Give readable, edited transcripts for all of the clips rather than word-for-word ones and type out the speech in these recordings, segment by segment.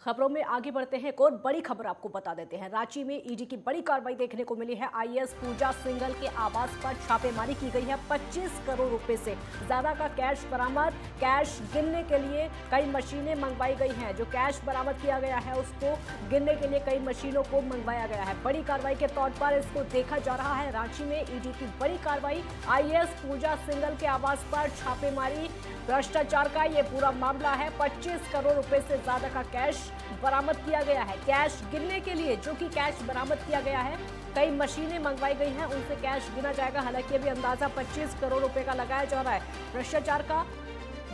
खबरों में आगे बढ़ते हैं। एक और बड़ी खबर आपको बता देते हैं। रांची में ईडी की बड़ी कार्रवाई देखने को मिली है। आईएएस पूजा सिंघल के आवास पर छापेमारी की गई है। 25 करोड़ रुपए से ज्यादा का कैश बरामद। कैश गिनने के लिए कई मशीनें मंगवाई गई हैं। जो कैश बरामद किया गया है उसको गिनने के लिए कई मशीनों को मंगवाया गया है। बड़ी कार्रवाई के तौर पर इसको देखा जा रहा है। रांची में ईडी की बड़ी कार्रवाई, आईएएस पूजा सिंघल के आवास पर छापेमारी। भ्रष्टाचार का ये पूरा मामला है। 25 करोड़ रुपए से ज्यादा का कैश बरामद किया गया है। कैश गिनने के लिए जो कि कैश बरामद किया गया है, कई मशीनें मंगवाई गई हैं, उनसे कैश गिना जाएगा। हालांकि अभी अंदाजा 25 करोड़ रुपए का लगाया जा रहा है। भ्रष्टाचार का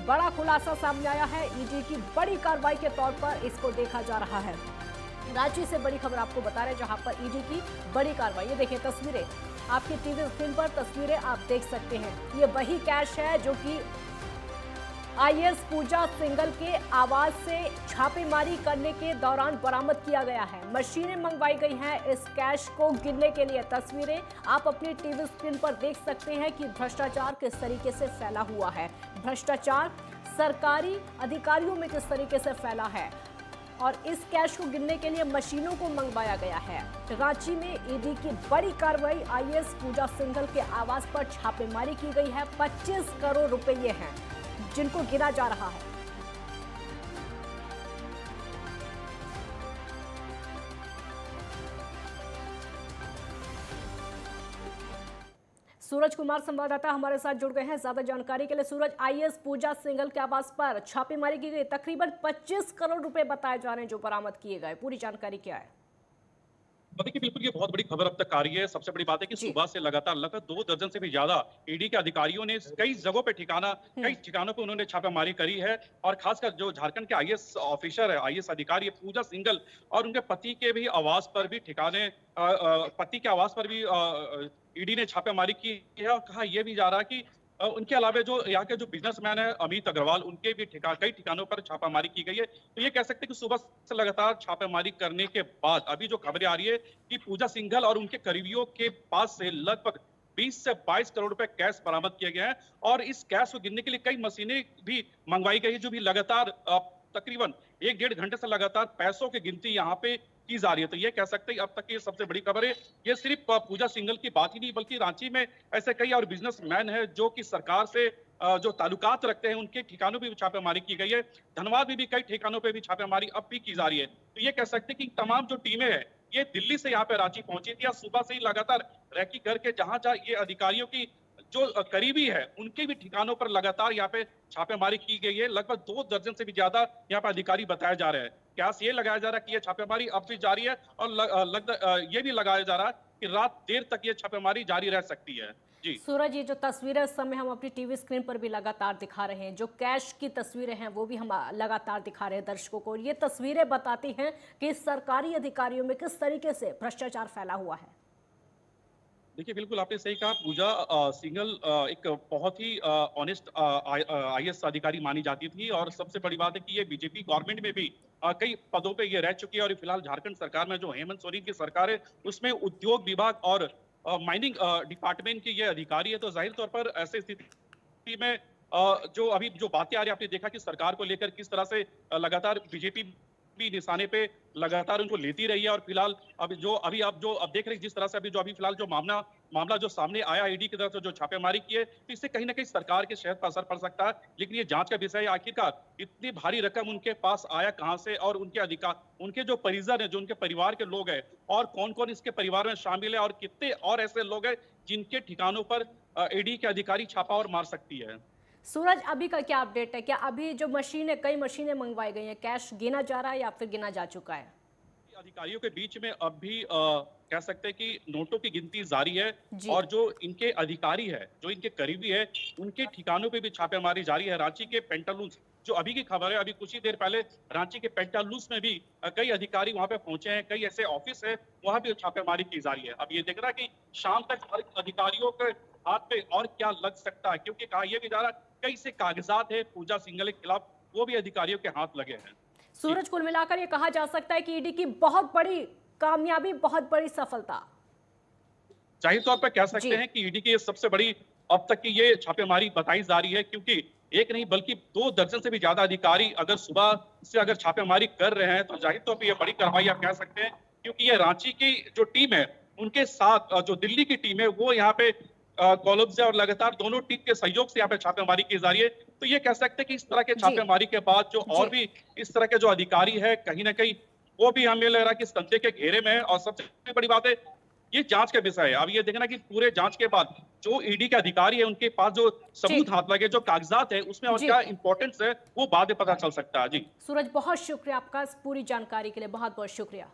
बड़ा खुलासा सामने आया है। ईडी की बड़ी कार्रवाई के तौर पर इसको देखा जा रहा है। रांची से बड़ी खबर आपको बता रहे हैं, जहां पर ईडी की बड़ी कार्रवाई। ये देखिए तस्वीरें, आपकी टीवी स्क्रीन पर तस्वीरें आप देख सकते हैं। ये वही कैश है जो कि आईएएस पूजा सिंघल के आवास से छापेमारी करने के दौरान बरामद किया गया है। मशीनें मंगवाई गई हैं इस कैश को गिनने के लिए। तस्वीरें आप अपनी टीवी स्क्रीन पर देख सकते हैं कि भ्रष्टाचार किस तरीके से फैला हुआ है। भ्रष्टाचार सरकारी अधिकारियों में किस तरीके से फैला है और इस कैश को गिनने के लिए मशीनों को मंगवाया गया है। रांची में ईडी की बड़ी कार्रवाई, आईएएस पूजा सिंघल के आवास पर छापेमारी की गई है। 25 करोड़ रुपए ये हैं जिनको गिना जा रहा है। सूरज कुमार संवाददाता हमारे साथ जुड़ गए हैं ज्यादा जानकारी के लिए। सूरज, आईएएस पूजा सिंघल के आवास पर छापेमारी की गई, तकरीबन 25 करोड़ रुपए बताए जा रहे हैं जो बरामद किए गए, पूरी जानकारी क्या है? देखिए, बिल्कुल ये बहुत बड़ी खबर अब तक आ रही है। सबसे बड़ी बात है कि सुबह से लगातार लगभग 2 दर्जन से भी ज्यादा ईडी के अधिकारियों ने कई जगहों पे कई ठिकानों पे उन्होंने छापेमारी करी है। और खासकर जो झारखंड के आईएएस ऑफिसर है, आईएएस अधिकारी है पूजा सिंघल, और उनके पति के भी आवास पर भी पति के आवास पर भी ईडी ने छापेमारी की है। और कहा यह भी जा रहा है कि उनके अलावा जो यहाँ के जो बिजनेसमैन है अमित अग्रवाल, उनके भी कई ठिकानों पर छापामारी की गई है। तो ये कह सकते हैं कि सुबह से लगातार छापेमारी करने के बाद अभी जो खबरें आ रही है कि पूजा सिंघल और उनके करीबियों के पास से लगभग 20 से 22 करोड़ रुपए कैश बरामद किए गए हैं। और इस कैश को गिनने के लिए कई मशीनें भी मंगवाई गई है, जो भी लगातार तकरीबन 1-1.5 घंटे से लगातार पैसों की गिनती यहाँ पे की जा रही है। तो ये कह सकते हैं अब तक की सबसे बड़ी खबर है। ये सिर्फ पूजा सिंघल की बात ही नहीं, बल्कि रांची में ऐसे कई और बिजनेसमैन हैं जो कि सरकार से जो ताल्लुकात रखते हैं, उनके ठिकानों पे भी छापेमारी की गई है। धनबाद में भी कई ठिकानों पे भी छापेमारी अब भी की जा रही है। तो ये कह सकते हैं कि तमाम जो टीमें हैं ये दिल्ली से यहाँ पे रांची पहुंची थी। सुबह से ही लगातार रैकी करके जहां ये अधिकारियों की जो करीबी है उनके भी ठिकानों पर लगातार यहाँ पे छापेमारी की गई है। लगभग 2 दर्जन से भी ज्यादा यहाँ पे अधिकारी बताए जा रहे हैं। क्या ये लगाया जा रहा है कि ये छापेमारी अब भी जारी है, और ये भी लगाया जा रहा है कि रात देर तक ये छापेमारी जारी रह सकती है। जी सूरज, ये जो तस्वीरें इस समय हम अपनी टीवी स्क्रीन पर भी लगातार दिखा रहे हैं, जो कैश की तस्वीरें हैं वो भी हम लगातार दिखा रहे हैं दर्शकों को। ये तस्वीरें बताती हैं कि सरकारी अधिकारियों में किस तरीके से भ्रष्टाचार फैला हुआ है। देखिए, बिल्कुल आपने सही कहा। पूजा सिंघल एक बहुत ही ऑनेस्ट आईएएस अधिकारी मानी जाती थी। और सबसे बड़ी बात है कि ये बीजेपी गवर्नमेंट में भी कई पदों पे ये रह चुकी है। और फिलहाल झारखंड सरकार में जो हेमंत सोरेन की सरकार है उसमें उद्योग विभाग और माइनिंग डिपार्टमेंट के ये अधिकारी है। तो जाहिर तौर पर ऐसे स्थिति में जो अभी जो बातें आ रही है, आपने देखा कि सरकार को लेकर किस तरह से लगातार बीजेपी भी निशाने पे लगातार उनको लेती रही है। और फिलहाल अब देख रहे हैं जिस तरह से अभी फिलहाल जो मामला जो सामने आया ईडी की तरफ से जो छापेमारी की है, तो इससे कहीं ना कहीं सरकार के शहर पर असर पड़ सकता है। लेकिन ये जांच का विषय है, आखिरकार इतनी भारी रकम उनके पास आया कहां से, और उनके जो परिजन है, जो उनके परिवार के लोग हैं, और कौन कौन इसके परिवार में शामिल है, और कितने और ऐसे लोग हैं जिनके ठिकानों पर ईडी के अधिकारी छापा और मार सकती है। सूरज, अभी का क्या अपडेट है? क्या अभी जो कई मशीनें मंगवाई गई हैं, कैश गिना जा रहा है या फिर गिना जा चुका है? अधिकारियों के बीच में अब भी कह सकते हैं कि नोटों की गिनती जारी है। और जो इनके अधिकारी है, जो इनके करीबी है, उनके ठिकानों पे भी छापेमारी जारी है। रांची के पेंटालूस, जो अभी की खबर है, अभी कुछ ही देर पहले रांची के पेंटालूस में भी कई अधिकारी वहां पे पहुंचे हैं। कई ऐसे ऑफिस है, वहां भी छापेमारी की जा रही है। अब ये देख रहा है कि शाम तक हर अधिकारियों के हाथ पे और क्या लग सकता है, क्योंकि कहा यह भी जा रहा है कई से कागजात है पूजा सिंघल के खिलाफ, वो भी अधिकारियों के हाथ लगे हैं। सूरज, कुल मिलाकर ये कहा जा सकता है कि ईडी की बहुत बड़ी कामयाबी, बहुत बड़ी सफलता। जाहिर तौर पर कह सकते हैं कि ईडी की सबसे बड़ी अब तक की ये छापेमारी बताई जा रही है, क्योंकि एक नहीं बल्कि 2 दर्जन से भी ज्यादा अधिकारी अगर सुबह से अगर छापेमारी कर रहे हैं तो जाहिर तौर पे ये बड़ी कार्रवाई आप कह सकते हैं, क्योंकि ये रांची की जो टीम है उनके साथ जो दिल्ली की टीम है वो यहाँ पे कॉलम से और लगातार दोनों टीम के सहयोग से यहाँ पे छापेमारी की जा रही है। तो ये कह सकते हैं कि इस तरह के जी। छापेमारी के बाद जो और भी इस तरह के जो अधिकारी है कहीं ना कहीं वो भी हमें लग रहा है कि संदेह के घेरे में है। और सबसे बड़ी बात है ये जांच का विषय है। अब ये देखना कि पूरे जांच के बाद जो ईडी के अधिकारी है उनके पास जो सबूत हाथ लगे, जो कागजात है उसमें और जी। क्या इंपॉर्टेंस है वो बाद में पता चल सकता है। जी सूरज, बहुत शुक्रिया आपका इस पूरी जानकारी के लिए, बहुत बहुत शुक्रिया।